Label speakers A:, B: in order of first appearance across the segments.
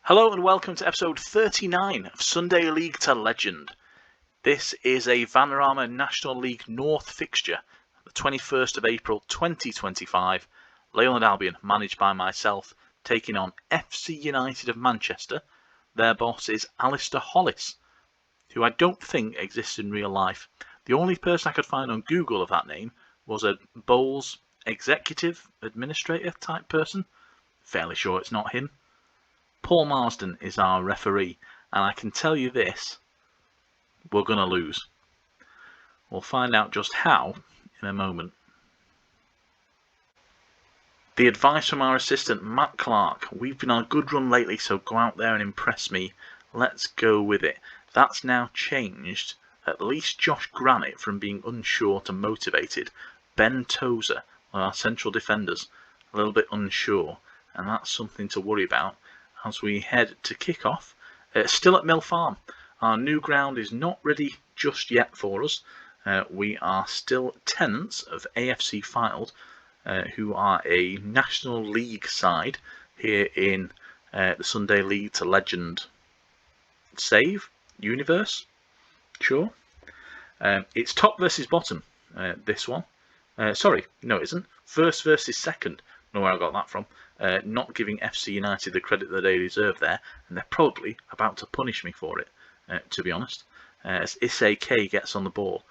A: Hello and welcome to episode 39 of Sunday League to Legend. This is a Vanarama National League North fixture, the 21st of April 2025. Leyland Albion, managed by myself, taking on FC United of Manchester. Their boss is Alistair Hollis, who I don't think exists in real life. The only person I could find on Google of that name was a Bowls executive administrator type person. Fairly sure it's not him. Paul Marsden is our referee, and I can tell you this, we're going to lose. We'll find out just how in a moment. The advice from our assistant Matt Clark: we've been on a good run lately, so go out there and impress me. Let's go with it. That's now changed at least Josh Granite from being unsure to motivated. Ben Tozer, one of our central defenders, a little bit unsure, and that's something to worry about as we head to kick-off. Still at Mill Farm. Our new ground is not ready just yet for us. We are still tenants of AFC Fylde, who are a National League side here in the Sunday League to Legend save universe. Sure. It's top versus bottom, this one. Sorry, no it isn't. First versus second. I don't know where I got that from. Not giving FC United the credit that they deserve there, and they're probably about to punish me for it, to be honest. As Issei K gets on the ball,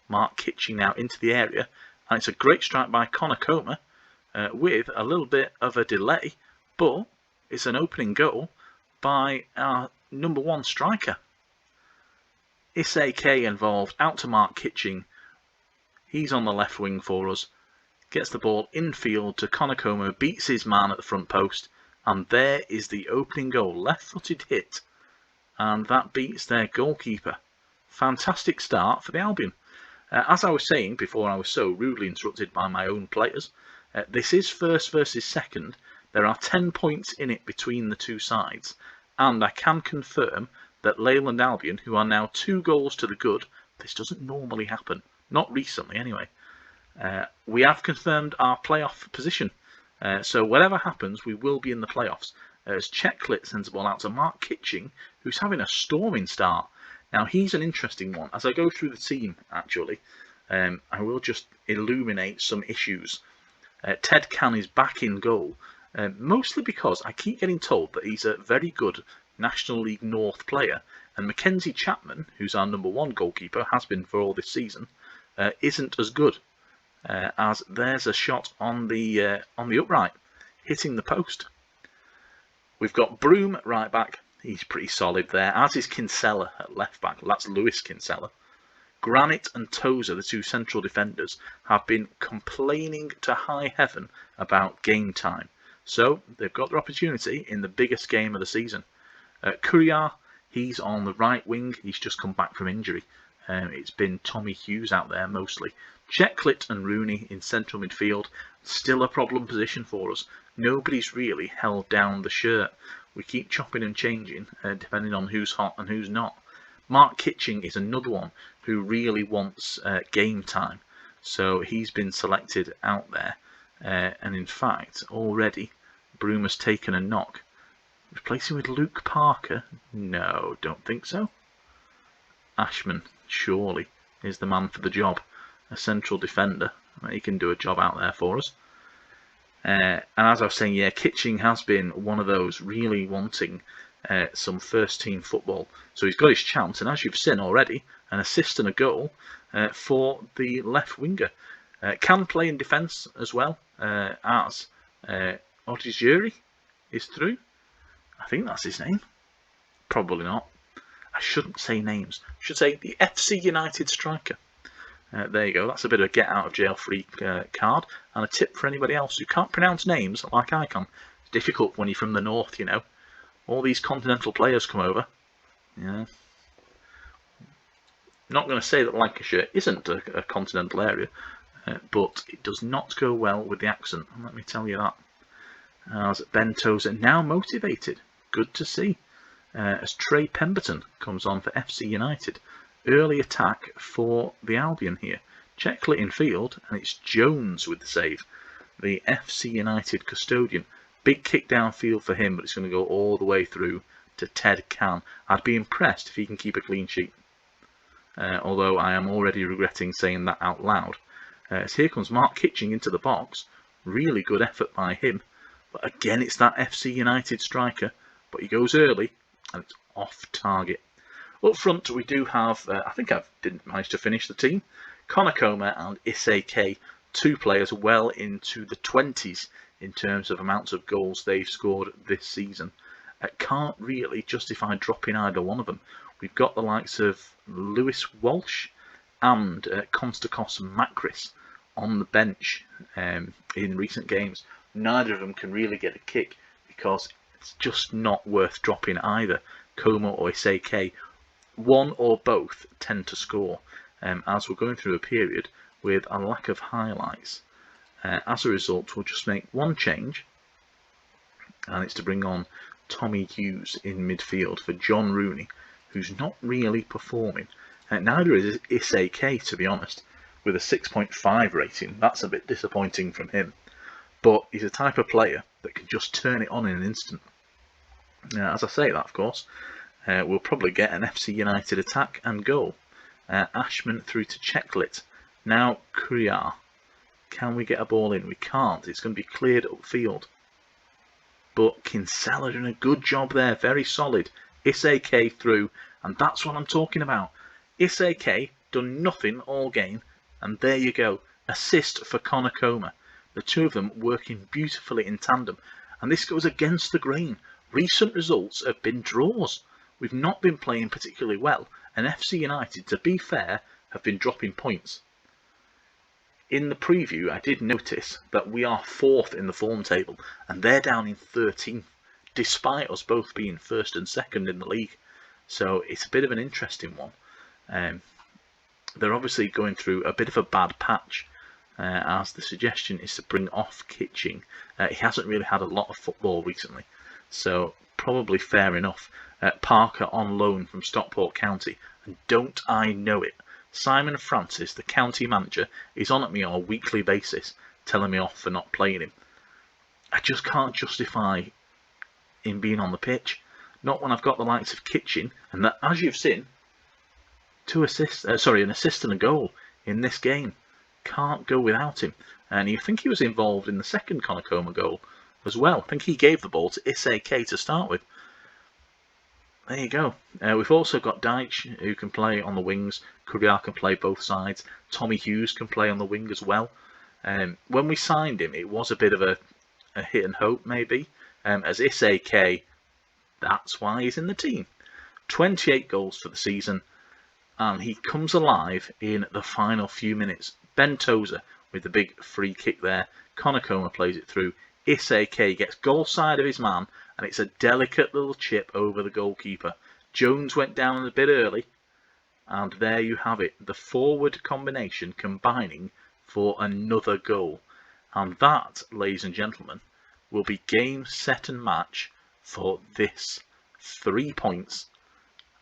A: Mark Kitching now into the area, and it's a great strike by Connor Comer with a little bit of a delay, but it's an opening goal by our number one striker. Issei K involved, out to Mark Kitching. He's on the left wing for us. Gets the ball infield to Connor Comer, beats his man at the front post, and there is the opening goal. Left-footed hit, and that beats their goalkeeper. Fantastic start for the Albion. As I was saying before I was so rudely interrupted by my own players, this is first versus second. There are 10 points in it between the two sides, and I can confirm that Leyland Albion, who are now 2 goals to the good, this doesn't normally happen. Not recently anyway. We have confirmed our playoff position, so whatever happens, we will be in the playoffs. As Checklit sends the ball out to Mark Kitching, who's having a storming start. Now, he's an interesting one. As I go through the team, actually, I will just illuminate some issues. Ted Can is back in goal, mostly because I keep getting told that he's a very good National League North player, and Mackenzie Chapman, who's our number one goalkeeper, has been for all this season, isn't as good. As there's a shot on the upright, hitting the post. We've got Broom at right back. He's pretty solid there, as is Kinsella at left back. That's Lewis Kinsella. Granite and Tozer, the two central defenders, have been complaining to high heaven about game time. So they've got their opportunity in the biggest game of the season. Courier, he's on the right wing. He's just come back from injury. It's been Tommy Hughes out there mostly. Checklit and Rooney in central midfield, still a problem position for us. Nobody's really held down the shirt. We keep chopping and changing depending on who's hot and who's not. Mark Kitching is another one who really wants game time, so he's been selected out there. And in fact, already Broom has taken a knock. Replacing with Luke Parker? No, don't think so. Ashman, surely, is the man for the job. A central defender. He can do a job out there for us. And as I was saying, yeah, Kitching has been one of those really wanting some first team football. So he's got his chance, and as you've seen already, an assist and a goal for the left winger. Can play in defence as well, as Odizuri is through. I think that's his name. Probably not. I shouldn't say names. I should say the FC United striker. There you go. That's a bit of a get out of jail free card. And a tip for anybody else who can't pronounce names like I can. It's difficult when you're from the north, you know. All these continental players come over. Yeah. Not going to say that Lancashire isn't a continental area, but it does not go well with the accent. Let me tell you that. As Ben Tozer now motivated. Good to see. As Trey Pemberton comes on for FC United. Early attack for the Albion here. Checklit in field, and it's Jones with the save. The FC United custodian. Big kick downfield for him, but it's going to go all the way through to Ted Can. I'd be impressed if he can keep a clean sheet. Although I am already regretting saying that out loud. As here comes Mark Kitching into the box. Really good effort by him. But again, it's that FC United striker. But he goes early and it's off target. Up front, we do have, I think I didn't manage to finish the team, Konakoma and Isake, 2 players well into the 20s in terms of amounts of goals they've scored this season. Can't really justify dropping either one of them. We've got the likes of Lewis Walsh and Konstakos Makris on the bench in recent games. Neither of them can really get a kick because it's just not worth dropping either Koma or Isake. One or both tend to score as we're going through a period with a lack of highlights. As a result, we'll just make one change, and it's to bring on Tommy Hughes in midfield for John Rooney, who's not really performing. Neither is Isake, to be honest, with a 6.5 rating. That's a bit disappointing from him. But he's a type of player that can just turn it on in an instant. As I say that, of course, we'll probably get an FC United attack and goal. Ashman through to Checklit. Now Kriar. Can we get a ball in? We can't. It's going to be cleared upfield. But Kinsella doing a good job there. Very solid. Isake through. And that's what I'm talking about. Isake done nothing all game. And there you go. Assist for Konakoma. The two of them working beautifully in tandem. And this goes against the grain. Recent results have been draws. We've not been playing particularly well. And FC United, to be fair, have been dropping points. In the preview, I did notice that we are 4th in the form table, and they're down in 13th, despite us both being 1st and 2nd in the league. So it's a bit of an interesting one. They're obviously going through a bit of a bad patch, as the suggestion is to bring off Kitching. He hasn't really had a lot of football recently, so probably fair enough. Parker on loan from Stockport County, and don't I know it. Simon Francis, the county manager, is on at me on a weekly basis, telling me off for not playing him. I just can't justify him being on the pitch. Not when I've got the likes of Kitchen, and that, as you've seen, an assist and a goal in this game. Can't go without him. And you think he was involved in the second Konakoma goal as well. I think he gave the ball to Isake to start with. There you go. We've also got Deitch, who can play on the wings. Kuriar can play both sides. Tommy Hughes can play on the wing as well. When we signed him, it was a bit of a hit and hope, maybe. As Isake, that's why he's in the team. 28 goals for the season, and he comes alive in the final few minutes. Ben Tozer with the big free kick there. Konakoma plays it through. Isake gets goal side of his man, and it's a delicate little chip over the goalkeeper. Jones went down a bit early, and there you have it. The forward combination combining for another goal. And that, ladies and gentlemen, will be game, set and match for this. 3 points.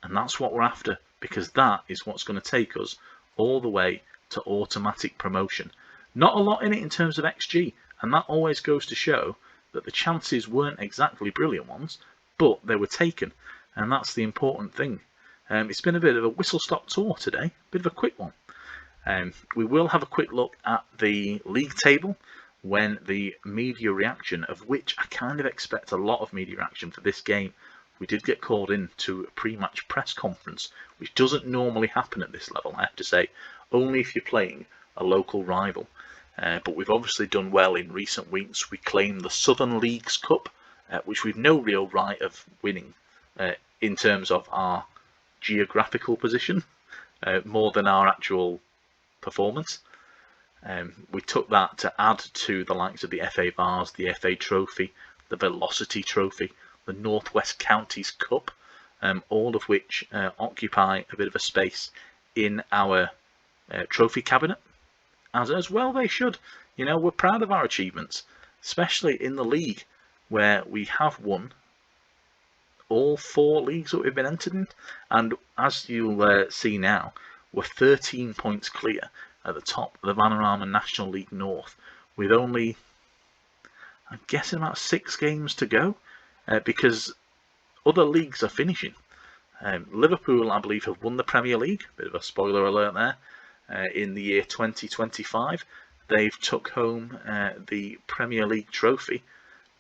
A: And that's what we're after, because that is what's going to take us all the way to automatic promotion. Not a lot in it in terms of XG, and that always goes to show that the chances weren't exactly brilliant ones, but they were taken, and that's the important thing. It's been a bit of a whistle-stop tour today, a bit of a quick one. We will have a quick look at the league table when the media reaction, of which I kind of expect a lot of media reaction for this game. We did get called in to a pre-match press conference, which doesn't normally happen at this level, I have to say, only if you're playing a local rival. But we've obviously done well in recent weeks. We claimed the Southern Leagues Cup, which we've no real right of winning in terms of our geographical position, more than our actual performance. We took that to add to the likes of the FA Vars, the FA Trophy, the Velocity Trophy, the Northwest Counties Cup, all of which occupy a bit of a space in our trophy cabinet. As well they should. You know, we're proud of our achievements, especially in the league, where we have won all 4 leagues that we've been entered in. And as you'll see now, we're 13 points clear at the top of the Vanarama National League North, with only, I'm guessing, about 6 games to go, because other leagues are finishing. Liverpool, I believe, have won the Premier League. Bit of a spoiler alert there. In the year 2025, they've took home the Premier League trophy.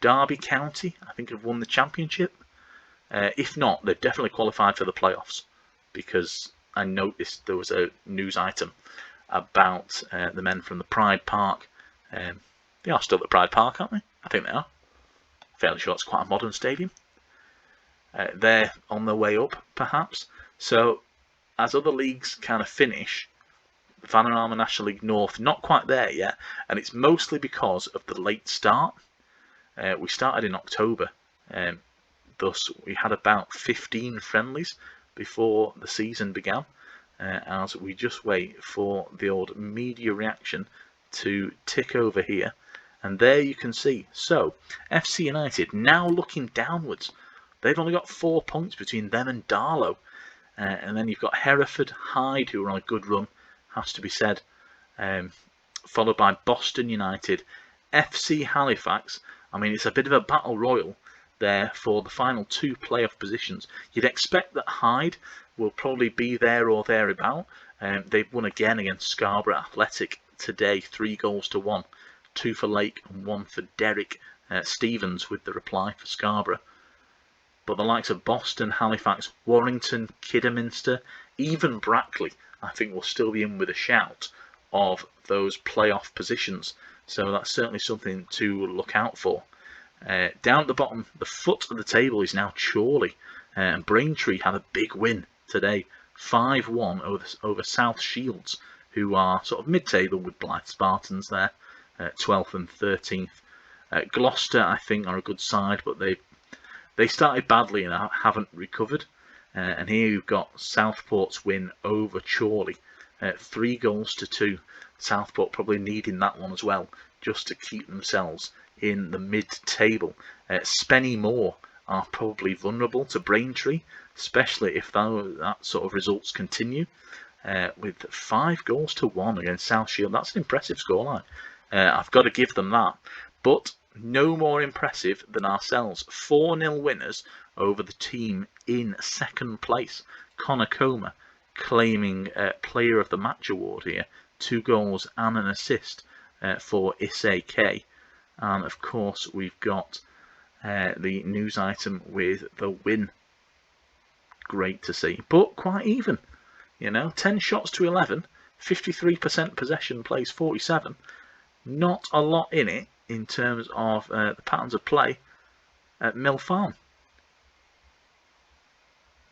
A: Derby County, I think, have won the Championship. If not, they've definitely qualified for the playoffs, because I noticed there was a news item about the men from the Pride Park. They are still at Pride Park, aren't they? I think they are. Fairly sure it's quite a modern stadium. They're on their way up, perhaps. So, as other leagues kind of finish, Vanarama National League North, not quite there yet, and it's mostly because of the late start. We started in October, thus we had about 15 friendlies before the season began, as we just wait for the old media reaction to tick over here. And there you can see, so FC United now looking downwards. They've only got 4 points between them and Darlow. And then you've got Hereford, Hyde, who are on a good run, has to be said, followed by Boston United, FC Halifax. I mean, it's a bit of a battle royal there for the final 2 playoff positions. You'd expect that Hyde will probably be there or thereabout. They've won again against Scarborough Athletic today, 3-1, 2 for Lake and 1 for Derek Stevens with the reply for Scarborough. But the likes of Boston, Halifax, Warrington, Kidderminster, even Brackley, I think will still be in with a shout of those playoff positions. So that's certainly something to look out for. Down at the bottom, the foot of the table is now Chorley. And Braintree had a big win today, 5-1 over South Shields, who are sort of mid-table with Blythe Spartans there, 12th and 13th. Gloucester, I think, are a good side, but they started badly and haven't recovered. And here you've got Southport's win over Chorley, 3-2. Southport probably needing that one as well, just to keep themselves in the mid-table. Spennymoor are probably vulnerable to Braintree, especially if that sort of results continue. With 5-1 against South Shield, that's an impressive scoreline. I've got to give them that. But no more impressive than ourselves. 4-0 winners over the team in second place. Connor Comer claiming Player of the Match award here. 2 goals and an assist for Issei K. And of course we've got the news item with the win. Great to see, but quite even. 10 shots to 11, 53% possession, plays 47. Not a lot in it in terms of the patterns of play at Mill Farm.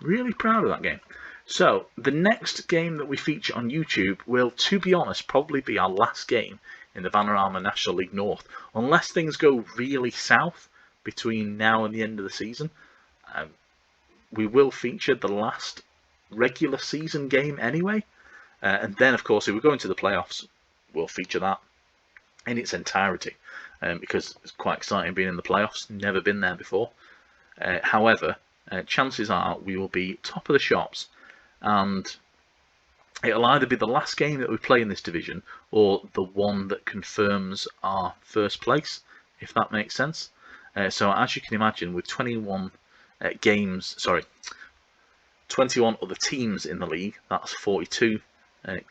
A: Really proud of that game. So the next game that we feature on YouTube will, to be honest, probably be our last game in the Vanarama National League North, unless things go really south between now and the end of the season. We will feature the last regular season game anyway, and then of course if we go into the playoffs, we'll feature that in its entirety, because it's quite exciting being in the playoffs. Never been there before. However, chances are we will be top of the shops, and it'll either be the last game that we play in this division or the one that confirms our first place, if that makes sense. So as you can imagine, with 21 other teams in the league, that's 42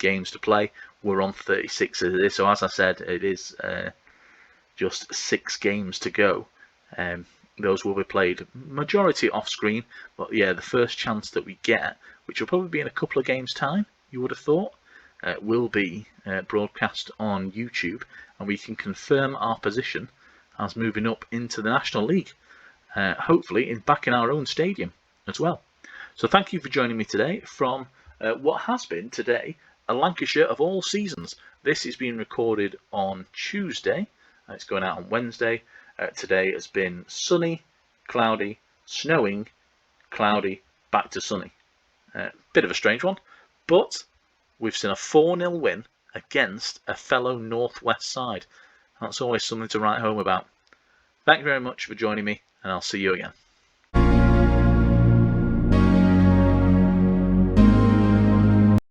A: games to play. We're on 36 as it is. So as I said, it is just 6 games to go. Those will be played majority off screen, but yeah, the first chance that we get, which will probably be in a couple of games time, you would have thought, will be broadcast on YouTube, and we can confirm our position as moving up into the National League, hopefully back in our own stadium as well. So thank you for joining me today from what has been today a Lancashire of all seasons. This is being recorded on Tuesday. It's going out on Wednesday. Today has been sunny, cloudy, snowing, cloudy, back to sunny. Bit of a strange one, but we've seen a 4-0 win against a fellow Northwest side. That's always something to write home about. Thank you very much for joining me, and I'll see you again.